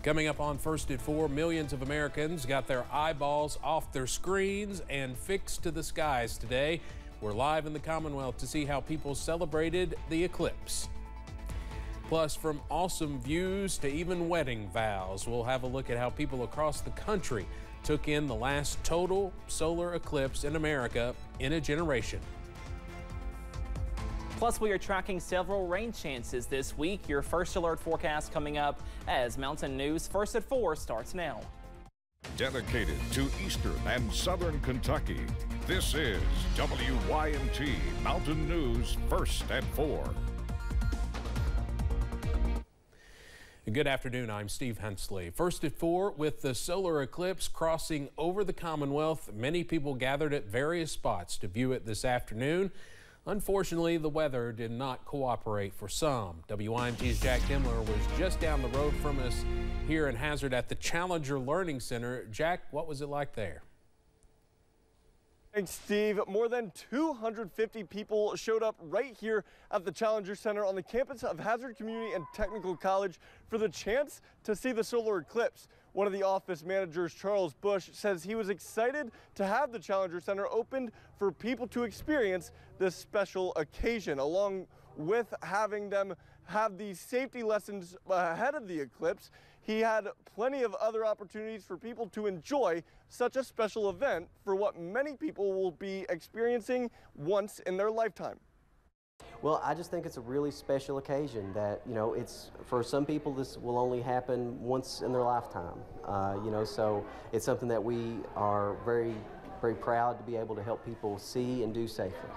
Coming up on First at 4, millions of Americans got their eyeballs off their screens and fixed to the skies today. We're live in the Commonwealth to see how people celebrated the eclipse. Plus, from awesome views to even wedding vows, we'll have a look at how people across the country took in the last total solar eclipse in America in a generation. Plus, we are tracking several rain chances this week. Your first alert forecast coming up as Mountain News First at 4 starts now. Dedicated to Eastern and Southern Kentucky, this is WYMT Mountain News First at 4. Good afternoon, I'm Steve Hensley. First at 4, with the solar eclipse crossing over the Commonwealth, many people gathered at various spots to view it this afternoon. Unfortunately, the weather did not cooperate for some. WYMT's Jack Demler was just down the road from us here in Hazard at the Challenger Learning Center. Jack, what was it like there? Thanks, Steve. More than 250 people showed up right here at the Challenger Center on the campus of Hazard Community and Technical College for the chance to see the solar eclipse. One of the office managers, Charles Bush, says he was excited to have the Challenger Center opened for people to experience this special occasion, along with having them have these safety lessons ahead of the eclipse. He had plenty of other opportunities for people to enjoy such a special event for what many people will be experiencing once in their lifetime. Well, I just think it's a really special occasion that, it's for some people this will only happen once in their lifetime, so it's something that we are very, very proud to be able to help people see and do safely.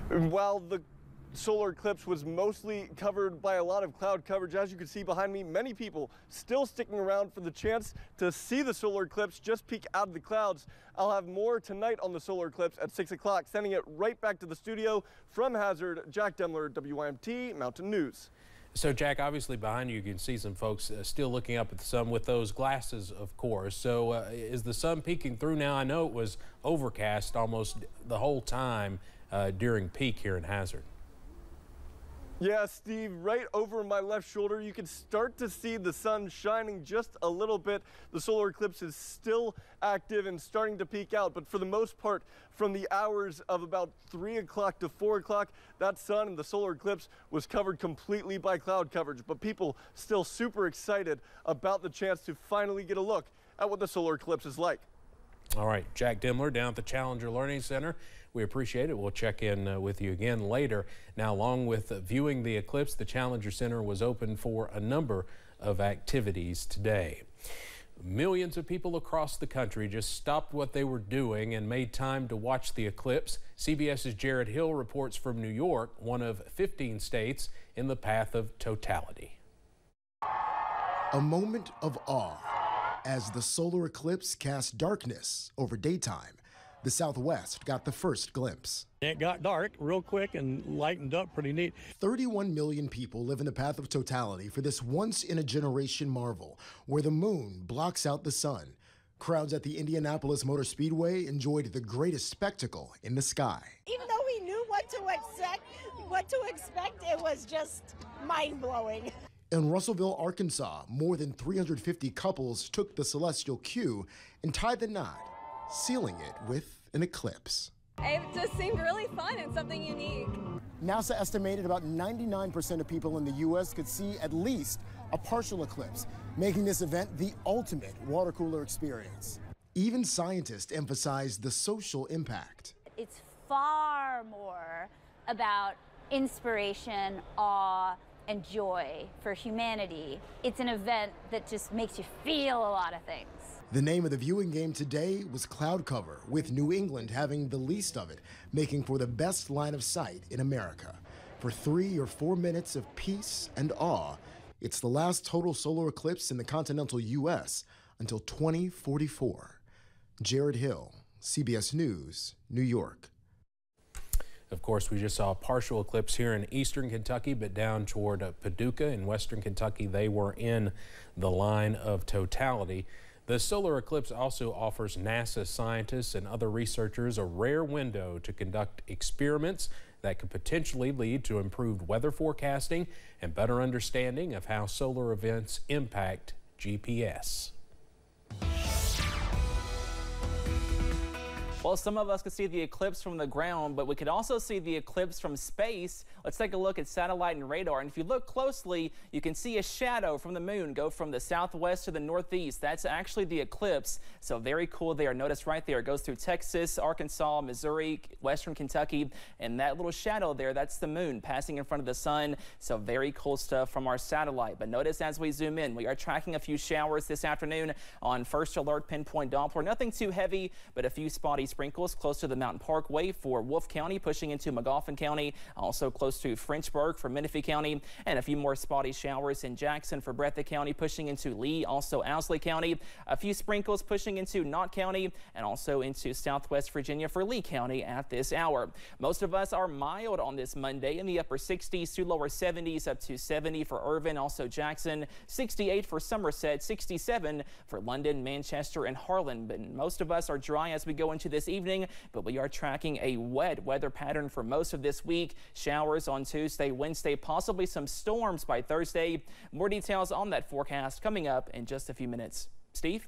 While the solar eclipse was mostly covered by a lot of cloud coverage, as you can see behind me, many people still sticking around for the chance to see the solar eclipse just peek out of the clouds. I'll have more tonight on the solar eclipse at 6 o'clock, sending it right back to the studio from Hazard. Jack Demler, WYMT Mountain News. So, Jack, obviously behind you can see some folks still looking up at the sun with those glasses, of course. So is the sun peeking through now? I know it was overcast almost the whole time during peak here in Hazard. Yeah, Steve, right over my left shoulder, you can start to see the sun shining just a little bit. The solar eclipse is still active and starting to peak out, but for the most part, from the hours of about 3 o'clock to 4 o'clock, that sun and the solar eclipse was covered completely by cloud coverage, but people still super excited about the chance to finally get a look at what the solar eclipse is like. All right, Jack Demler down at the Challenger Learning Center. We appreciate it. We'll check in with you again later. Now, along with viewing the eclipse, the Challenger Center was open for a number of activities today. Millions of people across the country just stopped what they were doing and made time to watch the eclipse. CBS's Jared Hill reports from New York, one of 15 states in the path of totality. A moment of awe as the solar eclipse cast darkness over daytime. The Southwest got the first glimpse. It got dark real quick and lightened up pretty neat. 31 million people live in the path of totality for this once-in-a-generation marvel, where the moon blocks out the sun. Crowds at the Indianapolis Motor Speedway enjoyed the greatest spectacle in the sky. Even though we knew what to expect, it was just mind-blowing. In Russellville, Arkansas, more than 350 couples took the celestial cue and tied the knot, sealing it with an eclipse. It just seemed really fun and something unique. NASA estimated about 99% of people in the U.S. could see at least a partial eclipse, making this event the ultimate water cooler experience. Even scientists emphasize the social impact. It's far more about inspiration, awe, and joy for humanity. It's an event that just makes you feel a lot of things. The name of the viewing game today was cloud cover, with New England having the least of it, making for the best line of sight in America. For 3 or 4 minutes of peace and awe, it's the last total solar eclipse in the continental U.S. until 2044. Jared Hill, CBS News, New York. Of course, we just saw a partial eclipse here in eastern Kentucky, but down toward Paducah in western Kentucky, they were in the line of totality. The solar eclipse also offers NASA scientists and other researchers a rare window to conduct experiments that could potentially lead to improved weather forecasting and better understanding of how solar events impact GPS. Well, some of us could see the eclipse from the ground, but we could also see the eclipse from space. Let's take a look at satellite and radar. And if you look closely, you can see a shadow from the moon go from the southwest to the northeast. That's actually the eclipse. So very cool there. Notice right there, it goes through Texas, Arkansas, Missouri, western Kentucky. And that little shadow there, that's the moon passing in front of the sun. So very cool stuff from our satellite. But notice as we zoom in, we are tracking a few showers this afternoon on First Alert Pinpoint Doppler. Nothing too heavy, but a few spotty sprinkles close to the Mountain Parkway for Wolfe County, pushing into McGoffin County, also close to Frenchburg for Menifee County, and a few more spotty showers in Jackson for Breathitt County, pushing into Lee, also Owsley County, a few sprinkles pushing into Knott County, and also into Southwest Virginia for Lee County at this hour. Most of us are mild on this Monday in the upper 60s to lower 70s, up to 70 for Irvin, also Jackson, 68 for Somerset, 67 for London, Manchester, and Harlan. But most of us are dry as we go into this evening, but we are tracking a wet weather pattern for most of this week. Showers on Tuesday, Wednesday, possibly some storms by Thursday. More details on that forecast coming up in just a few minutes. Steve?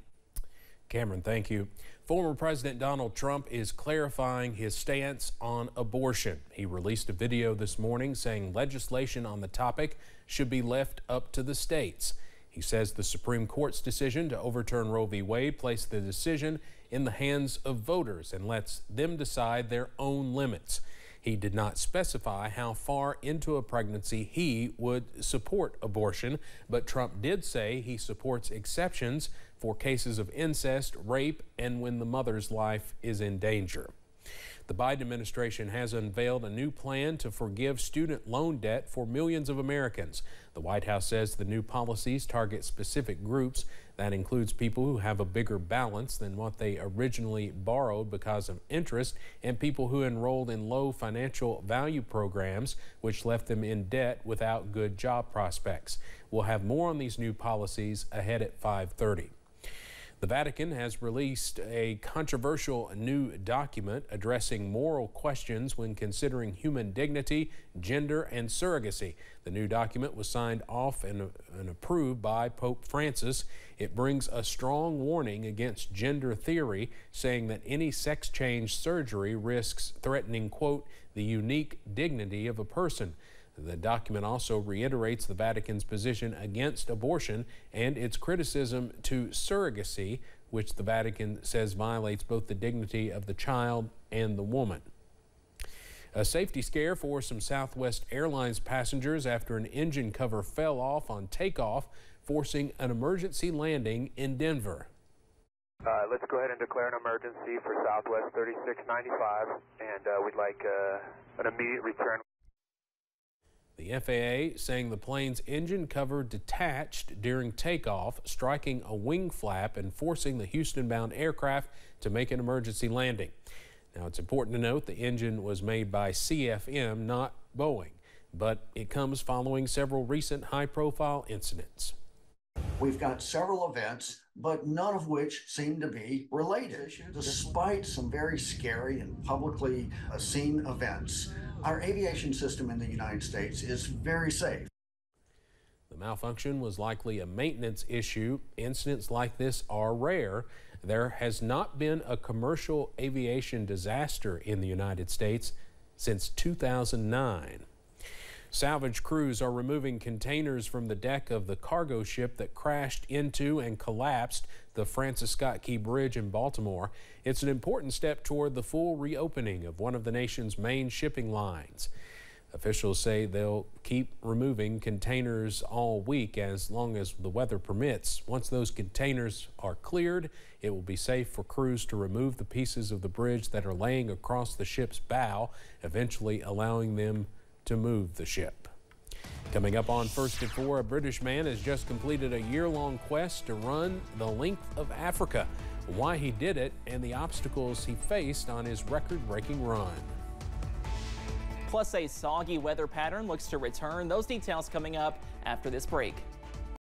Cameron, thank you. Former President Donald Trump is clarifying his stance on abortion. He released a video this morning saying legislation on the topic should be left up to the states. He says the Supreme Court's decision to overturn Roe v. Wade placed the decision in the hands of voters and lets them decide their own limits. He did not specify how far into a pregnancy he would support abortion, but Trump did say he supports exceptions for cases of incest, rape, and when the mother's life is in danger. The Biden administration has unveiled a new plan to forgive student loan debt for millions of Americans. The White House says the new policies target specific groups. That includes people who have a bigger balance than what they originally borrowed because of interest, and people who enrolled in low financial value programs, which left them in debt without good job prospects. We'll have more on these new policies ahead at 5:30. The Vatican has released a controversial new document addressing moral questions when considering human dignity, gender, and surrogacy. The new document was signed off and approved by Pope Francis. It brings a strong warning against gender theory, saying that any sex change surgery risks threatening, quote, the unique dignity of a person. The document also reiterates the Vatican's position against abortion and its criticism to surrogacy, which the Vatican says violates both the dignity of the child and the woman. A safety scare for some Southwest Airlines passengers after an engine cover fell off on takeoff, forcing an emergency landing in Denver. Let's go ahead and declare an emergency for Southwest 3695, and we'd like an immediate return. The FAA saying the plane's engine cover detached during takeoff, striking a wing flap and forcing the Houston-bound aircraft to make an emergency landing. Now, it's important to note the engine was made by CFM, not Boeing, but it comes following several recent high-profile incidents. We've got several events, but none of which seem to be related. Despite some very scary and publicly seen events, our aviation system in the United States is very safe. The malfunction was likely a maintenance issue. Incidents like this are rare. There has not been a commercial aviation disaster in the United States since 2009. Salvage crews are removing containers from the deck of the cargo ship that crashed into and collapsed the Francis Scott Key Bridge in Baltimore. It's an important step toward the full reopening of one of the nation's main shipping lines. Officials say they'll keep removing containers all week as long as the weather permits. Once those containers are cleared, it will be safe for crews to remove the pieces of the bridge that are laying across the ship's bow, eventually allowing them to move the ship. Coming up on First at 4, a British man has just completed a year-long quest to run the length of Africa. Why he did it and the obstacles he faced on his record-breaking run. Plus, a soggy weather pattern looks to return. Those details coming up after this break.